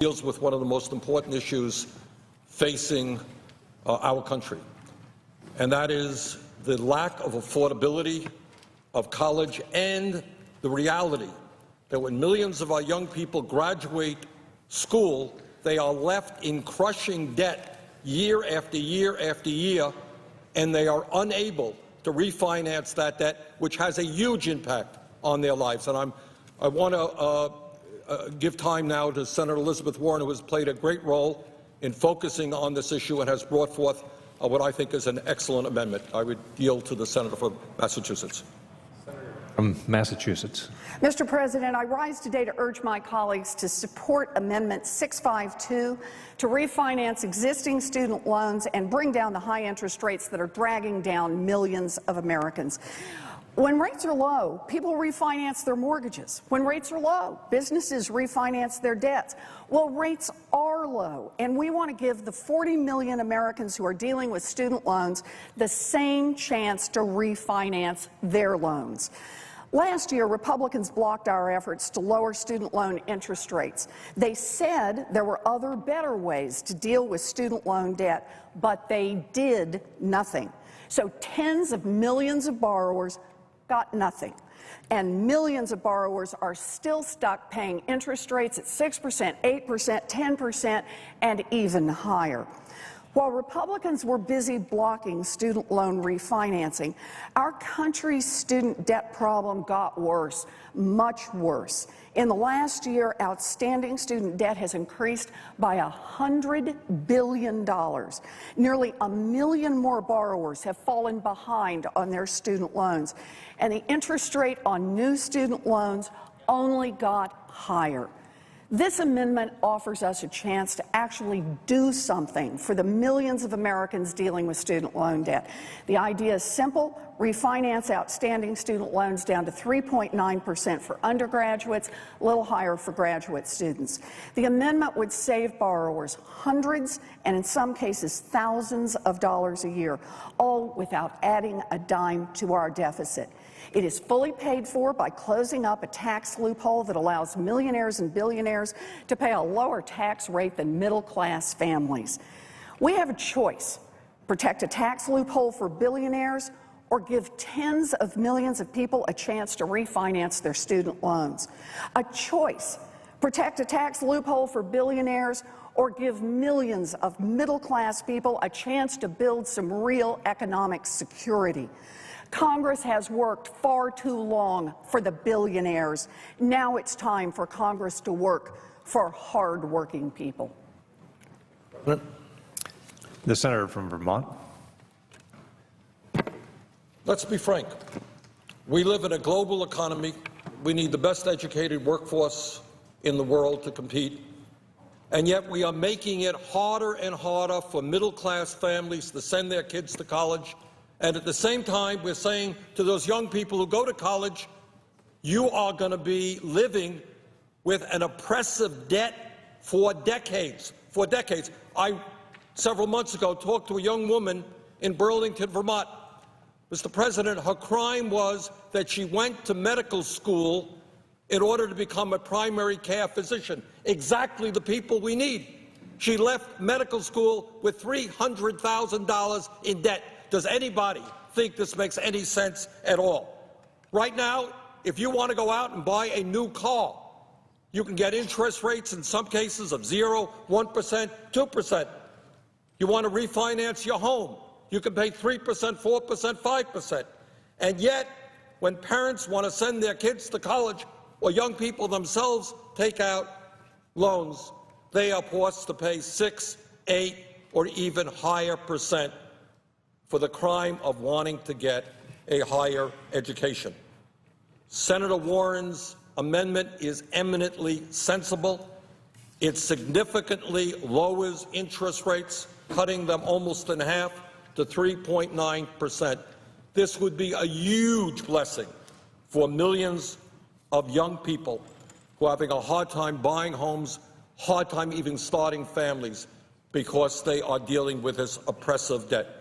deals with one of the most important issues facing our country, and that is the lack of affordability of college and the reality that when millions of our young people graduate school, they are left in crushing debt year after year after year, and they are unable to refinance that debt, which has a huge impact on their lives. And I want to give time now to Senator Elizabeth Warren, who has played a great role in focusing on this issue and has brought forth what I think is an excellent amendment. I would yield to the senator from Massachusetts. From Massachusetts. Mr. President, I rise today to urge my colleagues to support Amendment 652 to refinance existing student loans and bring down the high interest rates that are dragging down millions of Americans. When rates are low, people refinance their mortgages. When rates are low, businesses refinance their debts. Well, rates are low, and we want to give the 40 million Americans who are dealing with student loans the same chance to refinance their loans. Last year, Republicans blocked our efforts to lower student loan interest rates. They said there were other better ways to deal with student loan debt, but they did nothing. So tens of millions of borrowers got nothing. And millions of borrowers are still stuck paying interest rates at 6%, 8%, 10%, and even higher. While Republicans were busy blocking student loan refinancing, our country's student debt problem got worse, much worse. In the last year, outstanding student debt has increased by $100 billion. Nearly 1 million more borrowers have fallen behind on their student loans, and the interest rate on new student loans only got higher. This amendment offers us a chance to actually do something for the millions of Americans dealing with student loan debt. The idea is simple: refinance outstanding student loans down to 3.9% for undergraduates, a little higher for graduate students. The amendment would save borrowers hundreds and in some cases thousands of dollars a year, all without adding a dime to our deficit. It is fully paid for by closing up a tax loophole that allows millionaires and billionaires to pay a lower tax rate than middle-class families. We have a choice: protect a tax loophole for billionaires or give tens of millions of people a chance to refinance their student loans. A choice: protect a tax loophole for billionaires or give millions of middle-class people a chance to build some real economic security. Congress has worked far too long for the billionaires. Now it's time for Congress to work for hard-working people. The senator from Vermont. Let's be frank. We live in a global economy. We need the best educated workforce in the world to compete. And yet we are making it harder and harder for middle-class families to send their kids to college. And at the same time, we're saying to those young people who go to college, you are going to be living with an oppressive debt for decades. For decades. I, several months ago, talked to a young woman in Burlington, Vermont. Mr. President, her crime was that she went to medical school in order to become a primary care physician. Exactly the people we need. She left medical school with $300,000 in debt. Does anybody think this makes any sense at all? Right now, if you want to go out and buy a new car, you can get interest rates in some cases of 0%, 1%, 2%. You want to refinance your home, you can pay 3%, 4%, 5%. And yet, when parents want to send their kids to college or young people themselves take out loans, they are forced to pay 6, 8, or even higher percent for the crime of wanting to get a higher education. Senator Warren's amendment is eminently sensible. It significantly lowers interest rates, cutting them almost in half to 3.9%. This would be a huge blessing for millions of young people who are having a hard time buying homes, hard time even starting families, because they are dealing with this oppressive debt.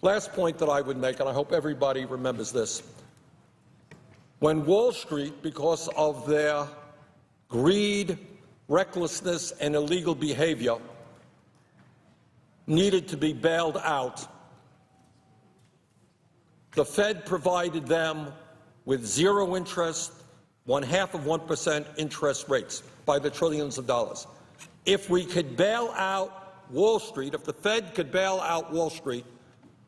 Last point that I would make, and I hope everybody remembers this. When Wall Street, because of their greed, recklessness, and illegal behavior needed to be bailed out, the Fed provided them with zero interest, 0.5% interest rates by the trillions of dollars. If we could bail out Wall Street, if the Fed could bail out Wall Street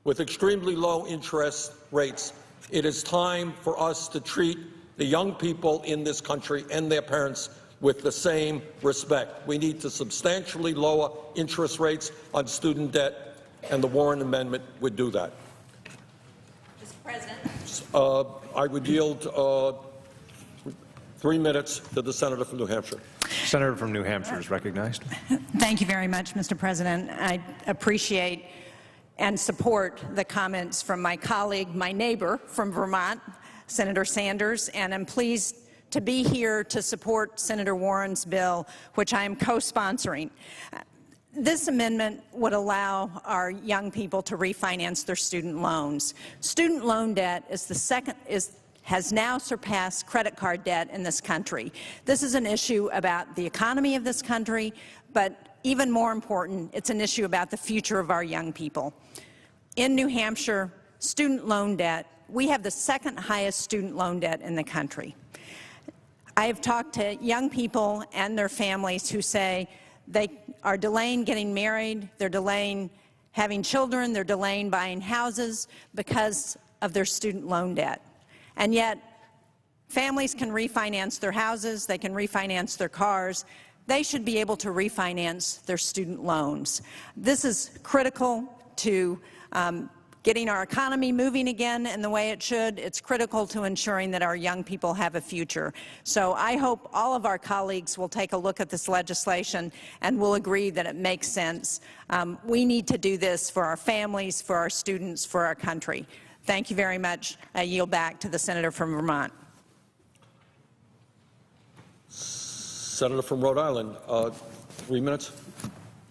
with extremely low interest rates, it is time for us to treat the young people in this country and their parents with the same respect. We need to substantially lower interest rates on student debt, and the Warren Amendment would do that. Mr. President. I would yield 3 minutes to the senator from New Hampshire. Senator from New Hampshire is recognized. Thank you very much, Mr. President. I appreciate and support the comments from my colleague, my neighbor from Vermont, Senator Sanders, and I'm pleased to be here to support Senator Warren's bill, which I am co-sponsoring. This amendment would allow our young people to refinance their student loans. Student loan debt has now surpassed credit card debt in this country. This is an issue about the economy of this country, but even more important, it's an issue about the future of our young people. In New Hampshire, student loan debt, we have the second highest student loan debt in the country. I have talked to young people and their families who say they are delaying getting married, they're delaying having children, they're delaying buying houses because of their student loan debt. And yet, families can refinance their houses, they can refinance their cars. They should be able to refinance their student loans. This is critical to getting our economy moving again in the way it should. It's critical to ensuring that our young people have a future. So I hope all of our colleagues will take a look at this legislation and will agree that it makes sense. We need to do this for our families, for our students, for our country. Thank you very much. I yield back to the senator from Vermont. Senator from Rhode Island, 3 minutes.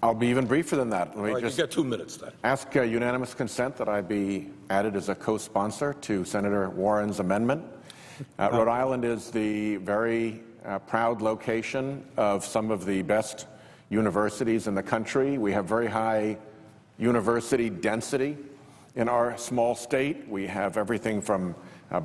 I'll be even briefer than that. Let me You just get 2 minutes then. ask unanimous consent that I be added as a co-sponsor to Senator Warren's amendment. Rhode Island is the very proud location of some of the best universities in the country. We have very high university density in our small state. We have everything from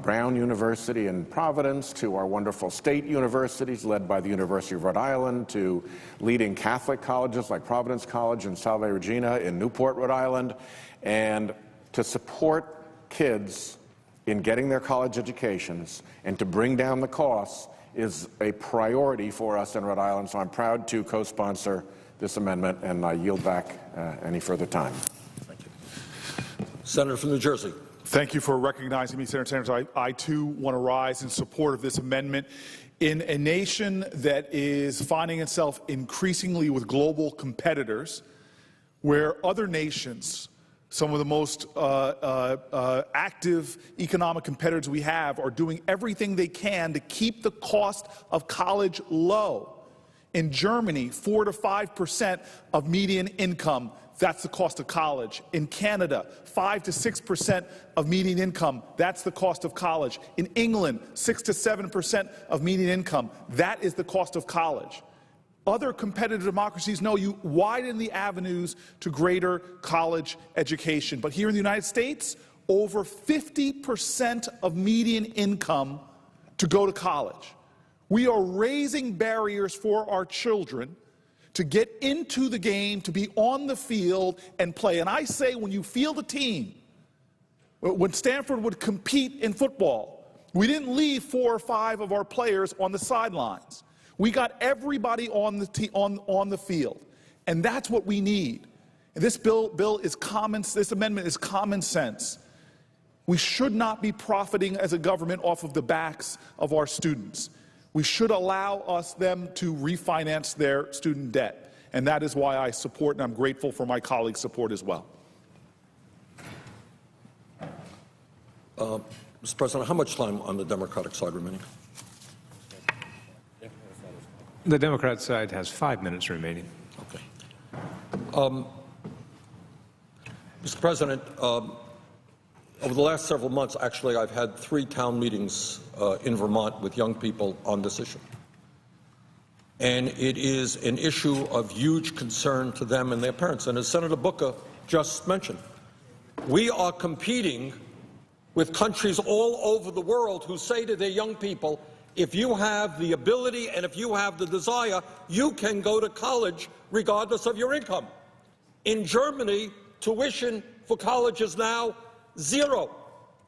Brown University in Providence to our wonderful state universities led by the University of Rhode Island to leading Catholic colleges like Providence College and Salve Regina in Newport, Rhode Island. And to support kids in getting their college educations and to bring down the costs is a priority for us in Rhode Island. So I'm proud to co-sponsor this amendment, and I yield back any further time. Thank you. Senator from New Jersey. Thank you for recognizing me, Senator Sanders. I too want to rise in support of this amendment. In a nation that is finding itself increasingly with global competitors, where other nations, some of the most active economic competitors we have, are doing everything they can to keep the cost of college low. In Germany, 4 to 5% of median income. That's the cost of college. In Canada, 5 to 6% of median income. That's the cost of college. In England, 6 to 7% of median income. That is the cost of college. Other competitive democracies know you widen the avenues to greater college education. But here in the United States, over 50% of median income to go to college. We are raising barriers for our children to get into the game, to be on the field and play. And I say, when you field a team, when Stanford would compete in football, we didn't leave 4 or 5 of our players on the sidelines. We got everybody on the field. And that's what we need. And this this amendment is common sense. We should not be profiting as a government off of the backs of our students. We should allow them to refinance their student debt. And that is why I support, and I'm grateful for my colleagues' support as well. Mr. President, how much time on the Democratic side remaining? The Democrat side has 5 minutes remaining. Okay. Mr. President, over the last several months, actually, I've had 3 town meetings in Vermont with young people on this issue. and it is an issue of huge concern to them and their parents. And as Senator Booker just mentioned, we are competing with countries all over the world who say to their young people, if you have the ability and if you have the desire, you can go to college regardless of your income. In Germany, tuition for college is now zero.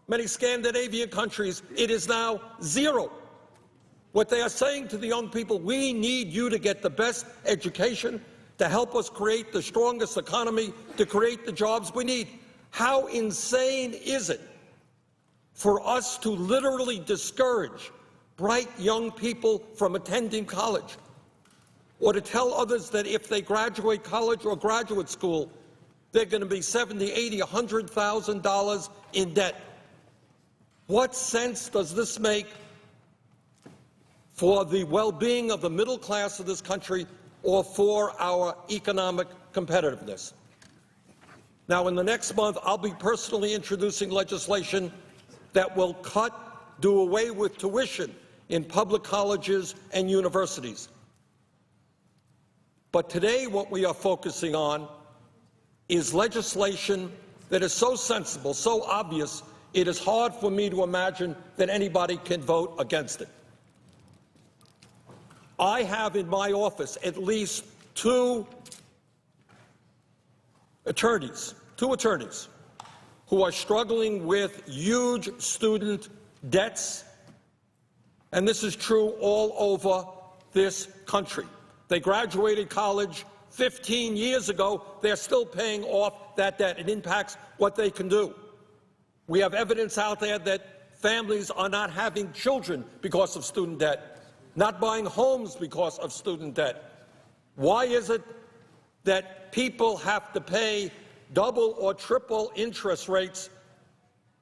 Many Scandinavian countries, it is now zero. What they are saying to the young people, we need you to get the best education to help us create the strongest economy, to create the jobs we need. How insane is it for us to literally discourage bright young people from attending college, or to tell others that if they graduate college or graduate school, they're going to be $70,000, $80,000, $100,000 in debt? What sense does this make for the well-being of the middle class of this country or for our economic competitiveness? Now, in the next month, I'll be personally introducing legislation that will do away with tuition in public colleges and universities. But today, what we are focusing on is legislation that is so sensible, so obvious, it is hard for me to imagine that anybody can vote against it. I have in my office at least two attorneys who are struggling with huge student debts, and this is true all over this country. They graduated college 15 years ago. They're still paying off that debt. It impacts what they can do. We have evidence out there that families are not having children because of student debt, not buying homes because of student debt. Why is it that people have to pay double or triple interest rates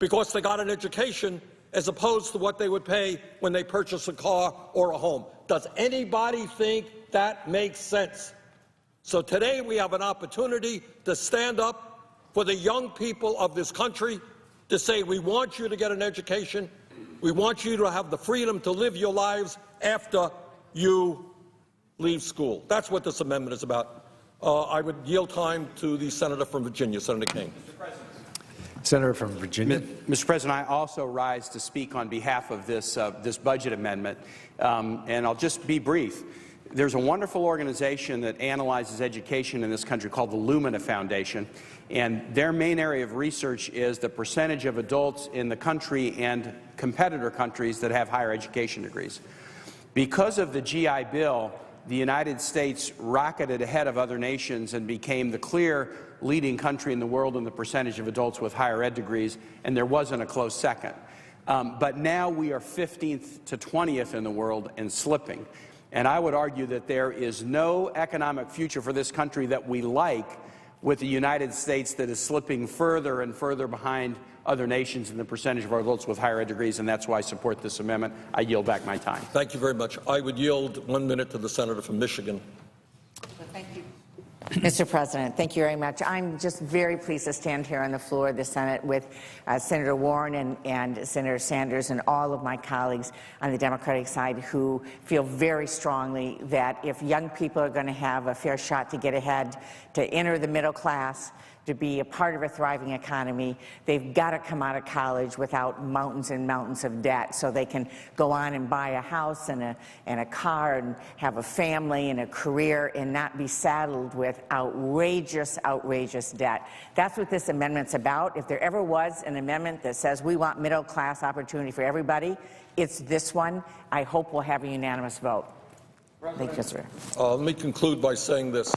because they got an education as opposed to what they would pay when they purchase a car or a home? Does anybody think that makes sense? So today we have an opportunity to stand up for the young people of this country, to say we want you to get an education, we want you to have the freedom to live your lives after you leave school. That's what this amendment is about. I would yield time to the senator from Virginia, Senator King. Senator from Virginia. Mr. President, I also rise to speak on behalf of this budget amendment, and I'll just be brief. There's a wonderful organization that analyzes education in this country called the Lumina Foundation, and their main area of research is the percentage of adults in the country and competitor countries that have higher education degrees. Because of the GI Bill, the United States rocketed ahead of other nations and became the clear leading country in the world in the percentage of adults with higher ed degrees, and there wasn't a close second. But now we are 15th to 20th in the world and slipping. And I would argue that there is no economic future for this country that we like with the United States that is slipping further and further behind other nations in the percentage of our adults with higher ed degrees, and that's why I support this amendment. I yield back my time. Thank you very much. I would yield 1 minute to the senator from Michigan. Thank you. Mr. President, thank you very much. I'm just very pleased to stand here on the floor of the Senate with Senator Warren and Senator Sanders and all of my colleagues on the Democratic side who feel very strongly that if young people are going to have a fair shot to get ahead, to enter the middle class, to be a part of a thriving economy, they've got to come out of college without mountains and mountains of debt so they can go on and buy a house and a car and have a family and a career and not be saddled with outrageous debt. That's what this amendment's about. If there ever was an amendment that says we want middle class opportunity for everybody, it's this one. I hope we'll have a unanimous vote. Thank you, sir. Let me conclude by saying this.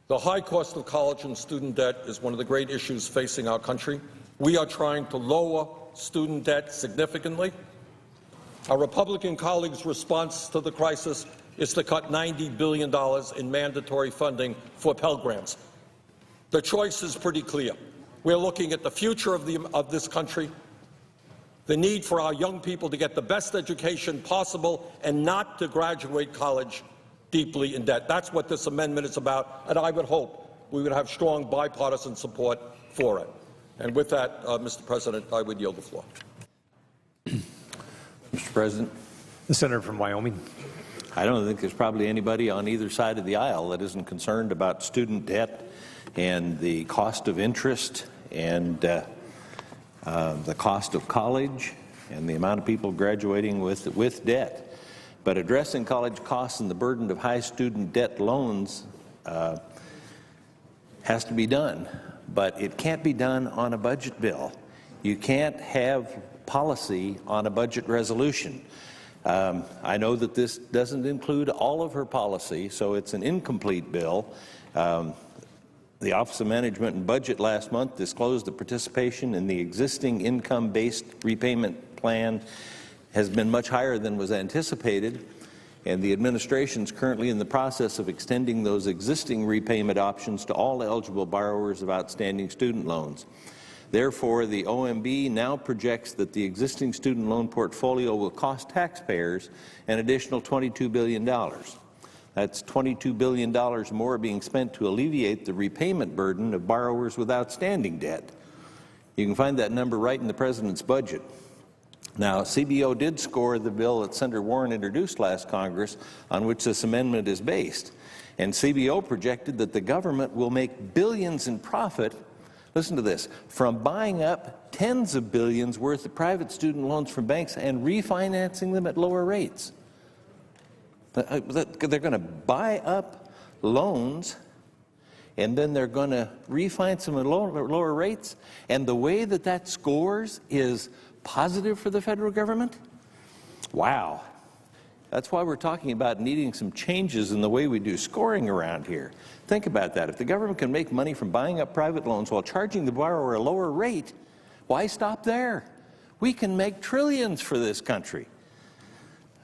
The high cost of college and student debt is one of the great issues facing our country. We are trying to lower student debt significantly. Our Republican colleagues' response to the crisis is to cut $90 billion in mandatory funding for Pell Grants. The choice is pretty clear. We're looking at the future of this country, the need for our young people to get the best education possible and not to graduate college deeply in debt. That's what this amendment is about, and I would hope we would have strong bipartisan support for it. And with that, Mr. President, I would yield the floor. Mr. President. The senator from Wyoming. I don't think there's probably anybody on either side of the aisle that isn't concerned about student debt and the cost of interest and the cost of college and the amount of people graduating with debt. But addressing college costs and the burden of high student debt loans has to be done, but it can't be done on a budget bill. You can't have policy on a budget resolution. I know that this doesn't include all of her policy, so it's an incomplete bill. The Office of Management and Budget last month disclosed that participation in the existing income-based repayment plan has been much higher than was anticipated, and the administration is currently in the process of extending those existing repayment options to all eligible borrowers of outstanding student loans. Therefore, the OMB now projects that the existing student loan portfolio will cost taxpayers an additional $22 billion. That's $22 billion more being spent to alleviate the repayment burden of borrowers with outstanding debt. You can find that number right in the President's budget. Now, CBO did score the bill that Senator Warren introduced last Congress, on which this amendment is based. And CBO projected that the government will make billions in profit, listen to this, from buying up tens of billions worth of private student loans from banks and refinancing them at lower rates. They're going to buy up loans and then they're going to refinance them at lower rates. And the way that that scores is positive for the federal government? Wow. That's why we're talking about needing some changes in the way we do scoring around here. Think about that. If the government can make money from buying up private loans while charging the borrower a lower rate, why stop there? We can make trillions for this country.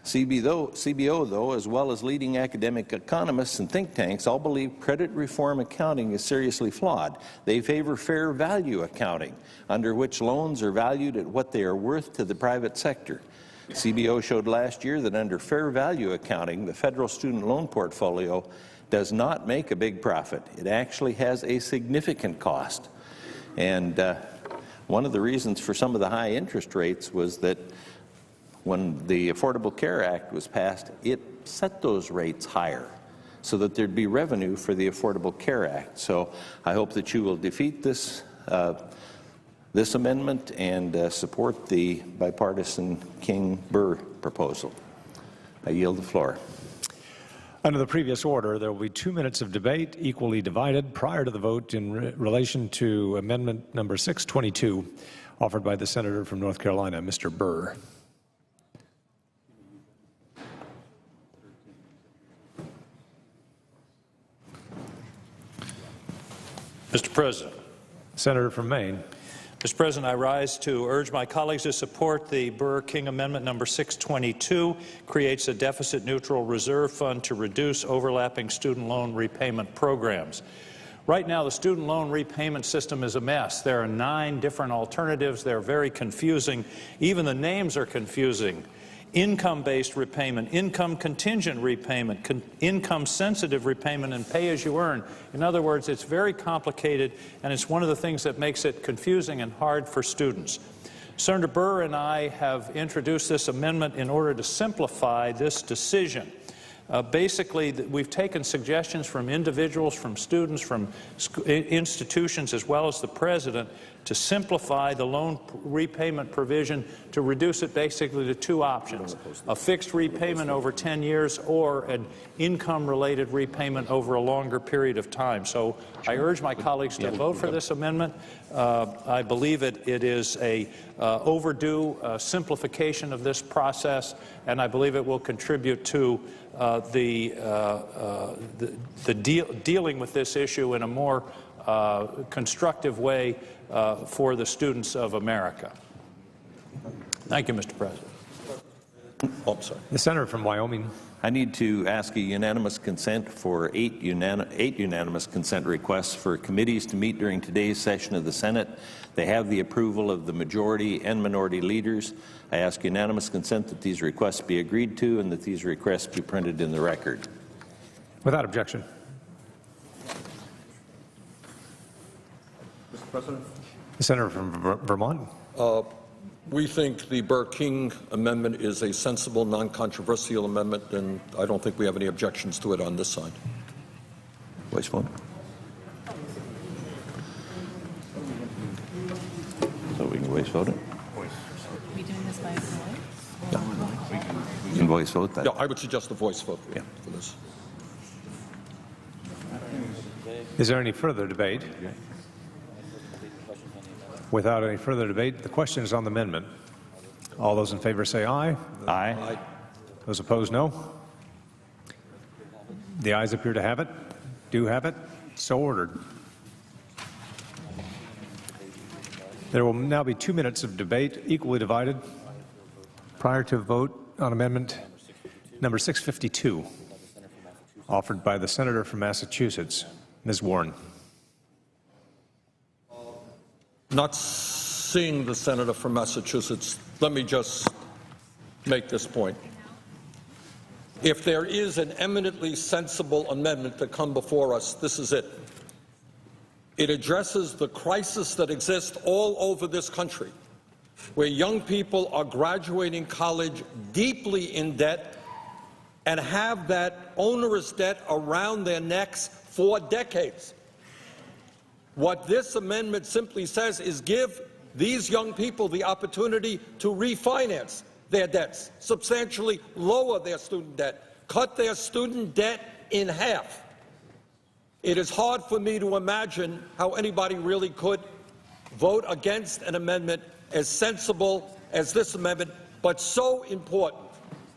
CBO, though, as well as leading academic economists and think tanks, all believe credit reform accounting is seriously flawed. They favor fair value accounting, under which loans are valued at what they are worth to the private sector. CBO showed last year that under fair value accounting, the federal student loan portfolio does not make a big profit. It actually has a significant cost. And one of the reasons for some of the high interest rates was that when the Affordable Care Act was passed, it set those rates higher so that there'd be revenue for the Affordable Care Act. So I hope that you will defeat this amendment and support the bipartisan King-Burr proposal. I yield the floor. Under the previous order, there will be 2 minutes of debate, equally divided, prior to the vote in relation to Amendment number 622, offered by the senator from North Carolina, Mr. Burr. Mr. President. Senator from Maine. Mr. President, I rise to urge my colleagues to support the Burr-King Amendment number 622, creates a deficit-neutral reserve fund to reduce overlapping student loan repayment programs. Right now, the student loan repayment system is a mess. There are 9 different alternatives. They're very confusing. Even the names are confusing. Income-based repayment, income-contingent repayment, income-sensitive repayment, and pay-as-you-earn. In other words, it's very complicated, and it's one of the things that makes it confusing and hard for students. Senator Burr and I have introduced this amendment in order to simplify this decision. Basically, we've taken suggestions from individuals, from students, from institutions, as well as the President, to simplify the loan repayment provision to reduce it basically to 2 options, a fixed repayment over 10 years or an income-related repayment over a longer period of time. So I urge my colleagues to vote for this amendment. I believe it is a overdue simplification of this process, and I believe it will contribute to dealing with this issue in a more constructive way for the students of America. Thank you, Mr. President. Oh, I'm sorry. The senator from Wyoming. I need to ask a unanimous consent for eight unanimous consent requests for committees to meet during today's session of the Senate. They have the approval of the majority and minority leaders. I ask unanimous consent that these requests be agreed to and that these requests be printed in the record. Without objection. Mr. President? The senator from Vermont. We think the Burr-King amendment is a sensible, non-controversial amendment, and I don't think we have any objections to it on this side. Voice vote. So we can voice vote it? Are we doing this by voice? You can voice vote that. Yeah, I would suggest a voice vote Yeah. for this. Is there any further debate? Without any further debate, the question is on the amendment. All those in favor say aye. Aye. Those opposed, no. The ayes appear to have it. Do have it. So ordered. There will now be 2 minutes of debate, equally divided, prior to a vote on amendment number 652, offered by the senator from Massachusetts, Ms. Warren. Not seeing the senator from Massachusetts, let me just make this point. If there is an eminently sensible amendment to come before us, this is it. It addresses the crisis that exists all over this country, where young people are graduating college deeply in debt and have that onerous debt around their necks for decades. What this amendment simply says is give these young people the opportunity to refinance their debts, substantially lower their student debt, cut their student debt in half. It is hard for me to imagine how anybody really could vote against an amendment as sensible as this amendment, but so important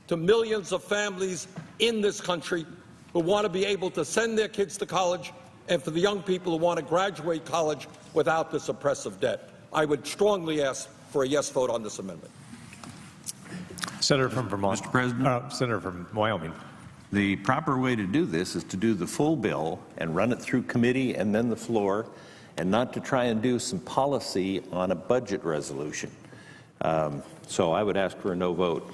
to millions of families in this country who want to be able to send their kids to college, and for the young people who want to graduate college without this oppressive debt. I would strongly ask for a yes vote on this amendment. Senator from Vermont. Mr. President? Senator from Wyoming. The proper way to do this is to do the full bill and run it through committee and then the floor, and not to try and do some policy on a budget resolution. So I would ask for a no vote.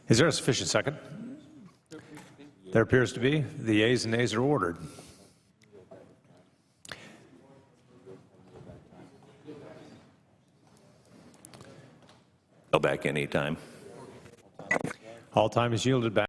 Is there a sufficient second? There appears to be. The yeas and nays are ordered. Go back anytime. All time is yielded back.